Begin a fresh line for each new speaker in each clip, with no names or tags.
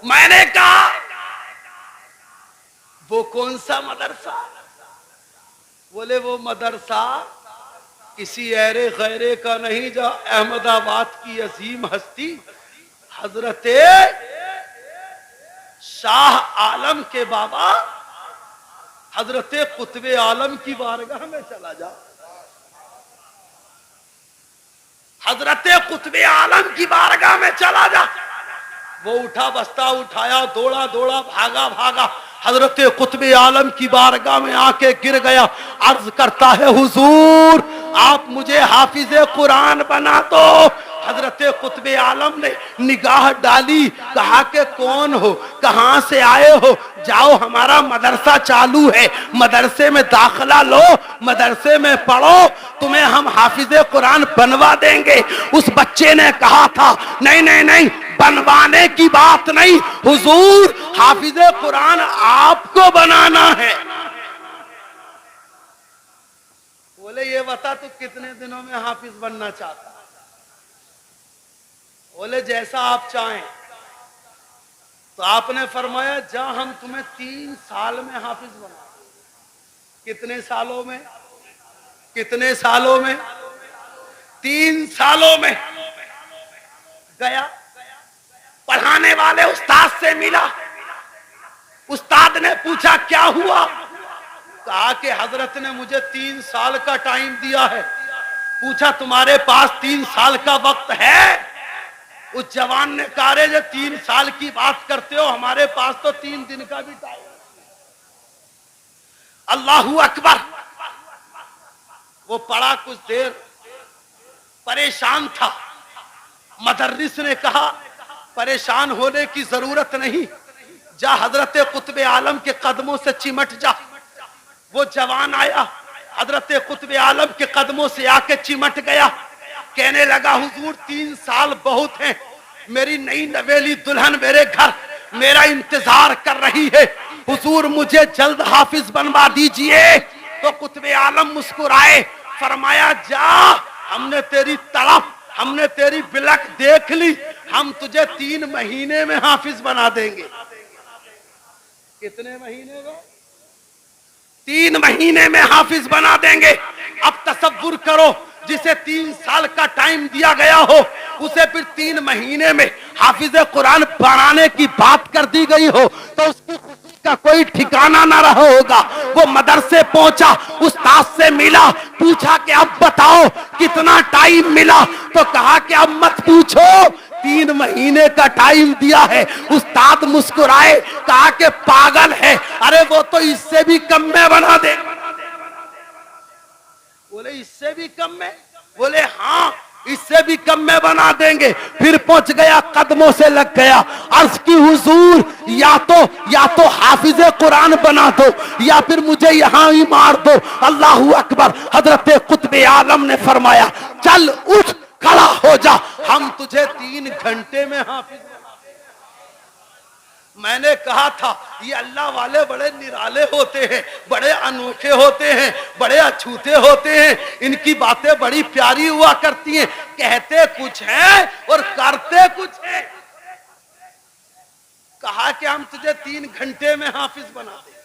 میں نے کہا وہ کون سا مدرسہ؟ بولے وہ مدرسہ کسی ایرے غیرے کا نہیں، جا احمد آباد کی عظیم ہستی حضرت شاہ عالم کے بابا حضرت قطب عالم کی بارگاہ میں چلا جا، حضرت قطب عالم کی بارگاہ میں چلا جا۔ وہ اٹھا بستہ اٹھایا، دوڑا دوڑا بھاگا بھاگا حضرت قطب عالم کی بارگاہ میں آ کے گر گیا، عرض کرتا ہے حضور آپ مجھے حافظ قرآن بنا دو۔ حضرت قطب عالم نے نگاہ ڈالی، کہا کہ کون ہو، کہاں سے آئے ہو؟ جاؤ ہمارا مدرسہ چالو ہے، مدرسے میں داخلہ لو، مدرسے میں پڑھو، تمہیں ہم حافظ قرآن بنوا دیں گے۔ اس بچے نے کہا تھا نہیں نہیں نہیں، بنوانے کی بات نہیں حضور، حافظ قرآن آپ کو بنانا ہے۔ بولے یہ بتا تو کتنے دنوں میں حافظ بننا چاہتا؟ بولے جیسا آپ چاہیں۔ تو آپ نے فرمایا جا ہم تمہیں 3 سال میں حافظ بنا۔ کتنے سالوں میں؟ کتنے سالوں میں؟ 3 سالوں میں۔ گیا، پڑھانے والے استاد سے ملا، استاد نے پوچھا کیا ہوا؟ کہا کہ حضرت نے مجھے 3 سال کا ٹائم دیا ہے۔ پوچھا تمہارے پاس 3 سال کا وقت ہے؟ اس جوان نے کہا رے جو 3 سال کی بات کرتے ہو، ہمارے پاس تو 3 دن کا بھی ٹائم ہے۔ اللہ اکبر۔ وہ پڑھا کچھ دیر، پریشان تھا۔ مدرس نے کہا پریشان ہونے کی ضرورت نہیں، جا حضرت قطب عالم کے قدموں سے چمٹ جا۔ وہ جوان آیا، حضرت قطب عالم کے قدموں سے آ کے چمٹ گیا، کہنے لگا حضور 3 سال بہت ہیں، میری نئی نویلی دلہن میرے گھر میرا انتظار کر رہی ہے، حضور مجھے جلد حافظ بنوا دیجئے۔ تو قطب عالم مسکرائے، فرمایا جا، ہم نے تیری تڑپ، ہم نے تیری بلک دیکھ لی، ہم تجھے 3 مہینے میں حافظ بنا دیں گے۔ کتنے مہینے میں؟ 3 مہینے میں حافظ بنا دیں گے۔ اب تصور کرو جسے 3 سال کا ٹائم دیا گیا ہو، اسے پھر 3 مہینے میں حافظ قرآن بنانے کی بات کر دی گئی ہو تو اس کی خوشی کا کوئی ٹھکانہ نہ رہا ہوگا۔ وہ مدرسے پہنچا، استاد سے ملا، پوچھا کہ اب بتاؤ کتنا ٹائم ملا؟ تو کہا کہ اب مت پوچھو، 3 مہینے کا ٹائم دیا ہے۔ استاد مسکرائے، کہا کہ پاگل ہے، ارے وہ تو اس سے بھی کم میں بنا دے۔ بولے اس سے بھی کم میں؟ بولے ہاں اس سے بھی کم میں بنا دیں گے۔ پھر پہنچ گیا، قدموں سے لگ گیا، عرض کی حضور یا تو حافظ قرآن بنا دو یا پھر مجھے یہاں ہی مار دو۔ اللہ اکبر۔ حضرت قطب عالم نے فرمایا چل اٹھ، کھڑا ہو جا، ہم تجھے 3 گھنٹے میں حافظ بنا دیں۔ میں نے کہا تھا یہ اللہ والے بڑے نرالے ہوتے ہیں، بڑے انوکھے ہوتے ہیں، بڑے اچھوتے ہوتے ہیں، ان کی باتیں بڑی پیاری ہوا کرتی ہیں، کہتے کچھ ہیں اور کرتے کچھ ہیں۔ کہا کہ ہم تجھے 3 گھنٹے میں حافظ بنا دیں۔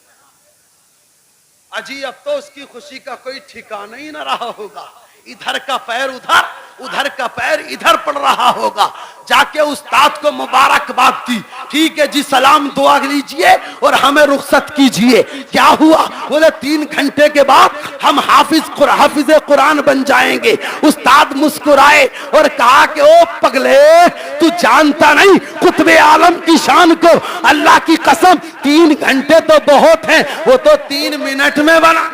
اجی اب تو اس کی خوشی کا کوئی ٹھکانہ ہی نہ رہا ہوگا، ادھر کا پیر ادھر، ادھر کا پیر ادھر پڑ رہا ہوگا۔ جا کے استاد کو مبارکباد دی، ٹھیک ہے جی سلام دعا لیجئے اور ہمیں رخصت کیجئے۔ کیا ہوا؟ بولے 3 گھنٹے کے بعد ہم حافظ قرآن بن جائیں گے۔ استاد مسکرائے اور کہا کہ او پگلے، تو جانتا نہیں قطب عالم کی شان کو، اللہ کی قسم 3 گھنٹے تو بہت ہیں، وہ تو 3 منٹ میں بنا۔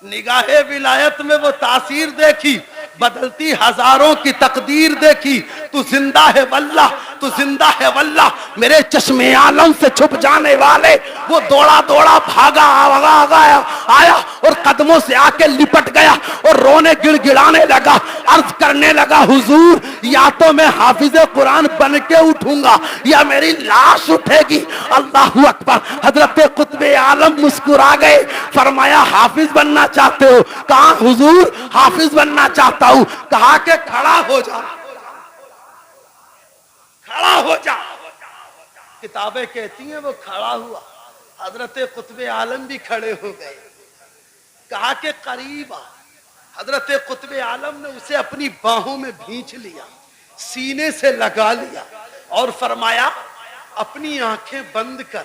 نگاہ ولایت میں وہ تاثیر دیکھی، بدلتی ہزاروں کی تقدیر دیکھی۔ تو زندہ ہے واللہ، تو زندہ ہے واللہ، میرے چشم عالم سے چھپ جانے والے۔ وہ دوڑا دوڑا بھاگا آیا اور قدموں سے آ کے لپٹ گیا اور رونے گڑ گڑانے لگا، عرض کرنے لگا حضور یا تو میں حافظ قرآن بن کے اٹھوں گا یا میری لاش اٹھے گی۔ اللہ اکبر۔ حضرت قطب عالم مسکرا گئے، فرمایا حافظ بننا چاہتے ہو؟ کہا حضور حافظ بننا چاہتا ہوں۔ کہا کہ کھڑا ہو جا، کھڑا ہو کتابیں کہتی ہیں وہ کھڑا ہوا، حضرت قطب عالم بھی کھڑے ہو گئے، کہا کہ قریب آ۔ حضرت قطب عالم نے اسے اپنی باہوں میں بھینچ لیا، سینے سے لگا لیا اور فرمایا اپنی آنکھیں بند کر۔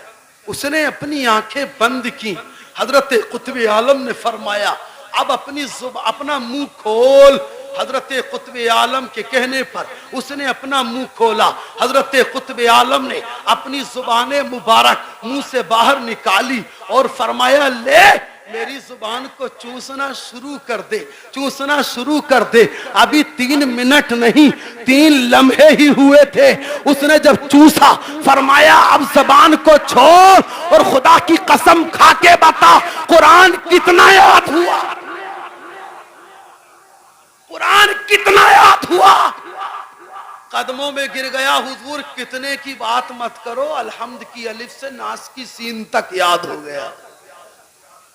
اس نے اپنی آنکھیں بند کی۔ حضرت قطب عالم نے فرمایا اب اپنا منہ کھول۔ حضرت قطب عالم کے کہنے پر اس نے اپنا منہ کھولا۔ حضرت قطب عالم نے اپنی زبان مبارک منہ سے باہر نکالی اور فرمایا لے میری زبان کو چوسنا شروع کر دے، چوسنا شروع کر دے۔ ابھی 3 منٹ نہیں 3 لمحے ہی ہوئے تھے، اس نے جب چوسا فرمایا اب زبان کو چھوڑ اور خدا کی قسم کھا کے بتا قرآن کتنا یاد ہوا، قرآن کتنا یاد ہوا۔ قدموں میں گر گیا، حضور کتنے کی بات مت کرو، الحمد کی الف سے ناس کی سین تک یاد ہو گیا۔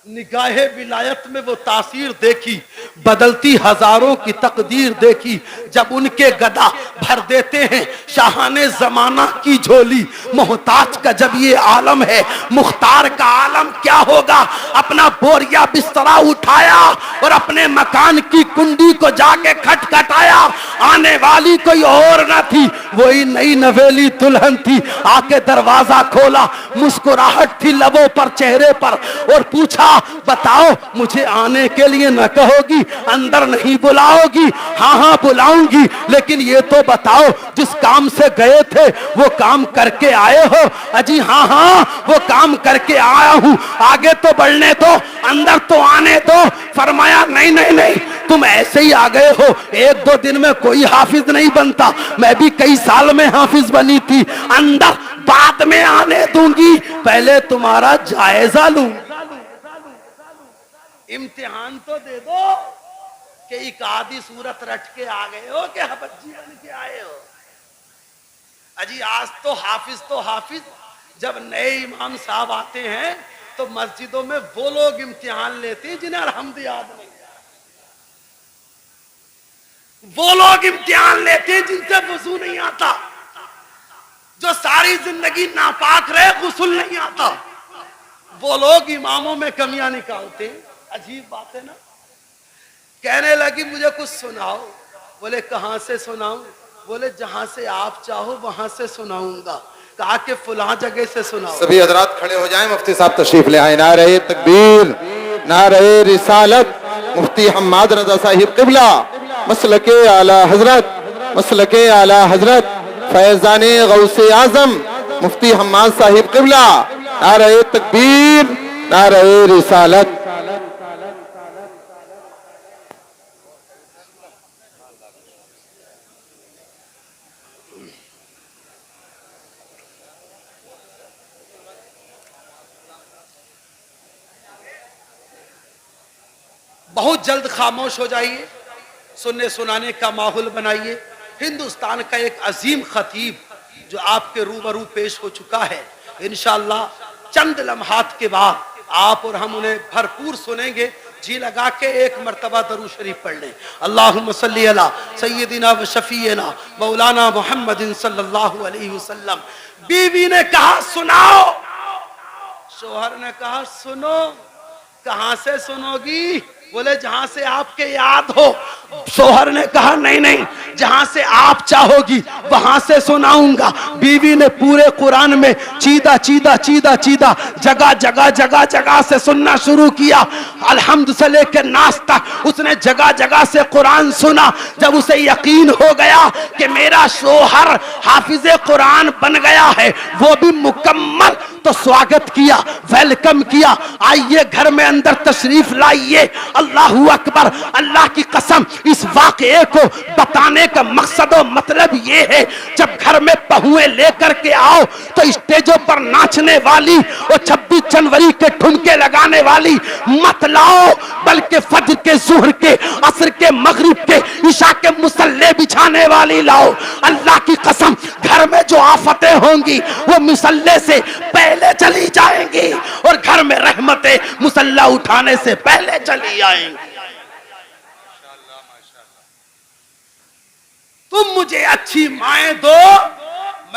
نگاہ ولایت میں وہ تاثیر دیکھی، بدلتی ہزاروں کی تقدیر دیکھی۔ جب ان کے گدا بھر دیتے ہیں شاہان زمانہ کی جھولی، محتاج کا جب یہ عالم ہے مختار کا عالم کیا ہوگا۔ اپنا بوریا بسترا اٹھایا اور اپنے مکان کی کنڈی کو جا کے کھٹکھٹایا، آنے والی کوئی اور نہ تھی، وہی نئی نویلی دلہن تھی۔ آ کے دروازہ کھولا، مسکراہٹ تھی لبوں پر چہرے پر، اور پوچھا بتاؤ مجھے آنے کے لیے نہ کہو گی، اندر نہیں بلاؤ گی؟ ہاں ہاں بلاؤں گی، لیکن یہ تو بتاؤ جس کام سے گئے تھے وہ کام کر کے آئے ہو؟ اجی ہاں ہاں وہ کام کر کے آیا ہوں، آگے تو بڑھنے دو، اندر تو آنے دو۔ فرمایا نہیں نہیں نہیں، تم ایسے ہی آ گئے ہو، 1-2 دن میں کوئی حافظ نہیں بنتا، میں بھی کئی سال میں حافظ بنی تھی، اندر بعد میں آنے دوں گی، پہلے تمہارا جائزہ لوں۔ امتحان تو دے دو کہ ایک آدھی صورت رٹ کے آ گئے ہو کہ حبجی بن کے آئے ہو۔ اجی آج تو حافظ جب نئے امام صاحب آتے ہیں تو مسجدوں میں وہ لوگ امتحان لیتے ہیں جنہیں الحمد یاد نہیں، وہ لوگ امتحان لیتے ہیں جن سے وضو نہیں آتا، جو ساری زندگی ناپاک رہے غسل نہیں آتا، وہ لوگ اماموں میں کمیاں نکالتے ہیں۔ عجیب بات ہے نا۔ کہنے لگی مجھے کچھ سناؤ، بولے کہاں سے سناؤں؟ بولے جہاں سے آپ چاہو وہاں سے سناؤں گا۔ کہا کہ فلاں جگہ سے سناؤ۔
سبھی حضرات کھڑے ہو جائیں، مفتی صاحب تشریف لے آئیں۔ نعرہ تکبیر، نعرہ رسالت، مفتی حماد رضا صاحب قبلہ، مسلک اعلی حضرت، مسلک اعلی حضرت فیضان غوث اعظم مفتی حماد صاحب قبلہ، نعرہ تکبیر، نعرہ رسالت۔
بہت جلد خاموش ہو جائیے، سننے سنانے کا ماحول بنائیے۔ ہندوستان کا ایک عظیم خطیب جو آپ کے روبرو پیش ہو چکا ہے، انشاءاللہ چند لمحات کے بعد آپ اور ہم انہیں بھرپور سنیں گے۔ جی لگا کے ایک مرتبہ درود شریف پڑھ لیں۔ اللہم صلی علی سیدنا و شفیعنا مولانا محمد صلی اللہ علیہ وسلم۔ بیوی نے کہا سناؤ، شوہر نے کہا سنو۔ کہاں سے سنو گی؟ بولے جہاں سے آپ کے یاد ہو۔ شوہر نے کہا نہیں نہیں، جہاں سے آپ چاہو گی وہاں سے سناؤں گا۔ بیوی نے پورے قرآن میں چیدہ چیدہ چیدہ چیدہ جگہ جگہ جگہ جگہ سے سننا شروع کیا۔ الحمد سے لے کے ناس تک اس نے جگہ جگہ سے قرآن سنا۔ جب اسے یقین ہو گیا کہ میرا شوہر حافظ قرآن بن گیا ہے، وہ بھی مکمل، تو سواگت کیا، ویلکم کیا، آئیے گھر میں اندر تشریف لائیے۔ اللہ اکبر۔ اللہ کی قسم اس واقعے کو بتانے کا مقصد و مطلب یہ ہے، جب گھر میں بہویں لے کر کے آؤ تو اسٹیجوں پر ناچنے والی اور 26 جنوری کے ٹھمکے لگانے والی مت لاؤ، بلکہ فجر کے، ظہر کے، عصر کے، مغرب کے، عشاء کے مصلے بچھانے والی لاؤ۔ اللہ کی قسم گھر میں جو آفتیں ہوں گی وہ مصلے سے پہلے چلی جائیں گی، اور گھر میں رحمتیں مصلہ اٹھانے سے پہلے چلی آئیں گی۔ تم مجھے اچھی مائیں دو،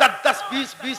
10-10, 20-20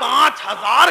5000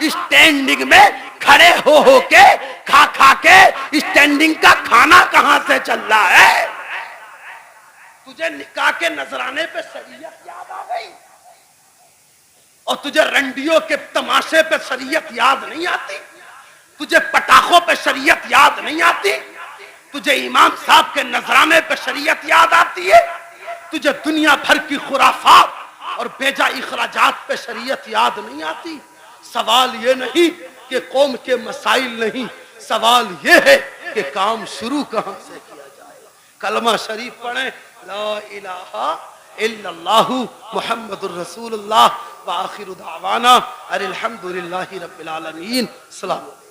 اسٹینڈنگ میں کھڑے ہو کے کھا کے اسٹینڈنگ کا کھانا کہاں سے چل رہا ہے؟ تجھے نکاح کے نذرانے پہ شریعت یاد آ گئی اور تجھے رنڈیوں کے تماشے پہ شریعت یاد نہیں آتی؟ تجھے پٹاخوں پہ شریعت یاد نہیں آتی؟ تجھے امام صاحب کے نذرانے پہ شریعت یاد آتی ہے؟ تجھے دنیا بھر کی خرافات اور بیجا اخراجات پہ شریعت یاد نہیں آتی؟ سوال یہ نہیں کہ قوم کے مسائل نہیں، سوال یہ ہے کہ کام شروع کہاں سے کیا جائے۔ کلمہ شریف پڑھیں، لا الہ الا اللہ محمد الرسول اللہ وآخر دعوانا ان الحمد للہ رب العالمین۔ السلام علیکم۔